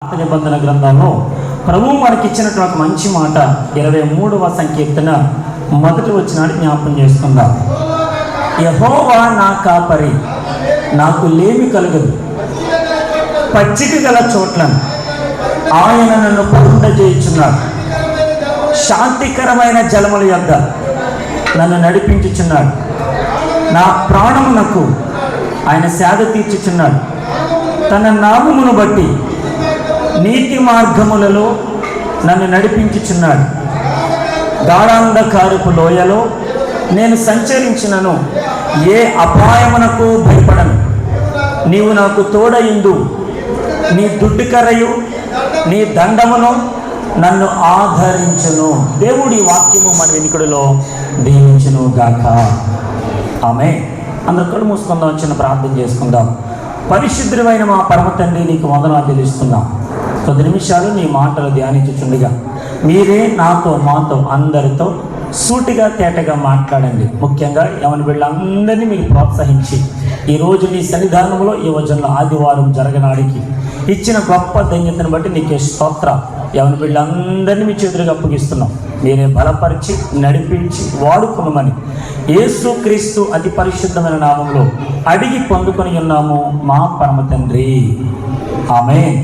పాత నిబంధన గ్రంథంలో ప్రభువు మనకిచ్చినటువంటి ఒక మంచి మాట 23వ సంకీర్తన మొదటి వచనాన్ని జ్ఞాపకం చేసుకుందాం. యెహోవా నా కాపరి, నాకు లేమి కలుగదు. పచ్చిక గల చోట్లను ఆయన నన్ను పరుండజేయుచున్నాడు. శాంతికరమైన జలముల యొద్ద నన్ను నడిపించుచున్నాడు. నా ప్రాణమునకు ఆయన సేద తీర్చుచున్నాడు. తన నామమును బట్టి నీతి మార్గములలో నన్ను నడిపించుచున్నాడు. గాఢాంధకారపు లోయలో నేను సంచరించినను ఏ అపాయమునకు భయపడను. నీవు నాకు తోడయిందు. నీ దుడ్డుకర్రయు నీ దండమును నన్ను ఆదరించును. దేవుడి వాక్యము మన వెనుకడిలో దీవించును గాక. ఆమె అందరు కళ్ళు మూసుకుందాం, చిన్న ప్రార్థన చేసుకుందాం. పరిశుద్ధమైన మా పరమ తండ్రి, నీకు వందనాలు తెలుస్తున్నాం. కొద్ది నిమిషాలు నీ మాటలు ధ్యానించుచుండగా మీరే నాతో మాతో అందరితో సూటిగా తేటగా మాట్లాడండి. ముఖ్యంగా యవన బిడ్డలందరినీ మీకు ప్రోత్సహించి ఈరోజు నీ సన్నిధానంలో ఈ వచనంలో ఆదివారం జరగనాడికి ఇచ్చిన గొప్ప ధన్యతను బట్టి నీకే స్తోత్ర. యవన బిడ్డలందరినీ మీ చేతులకు అప్పగిస్తున్నాం. మీరే బలపరిచి నడిపించి వాడుకున్నామని యేసు క్రీస్తు అతి పరిశుద్ధమైన నామంలో అడిగి పొందుకొని ఉన్నాము మా పరమ తండ్రి. ఆమేన్.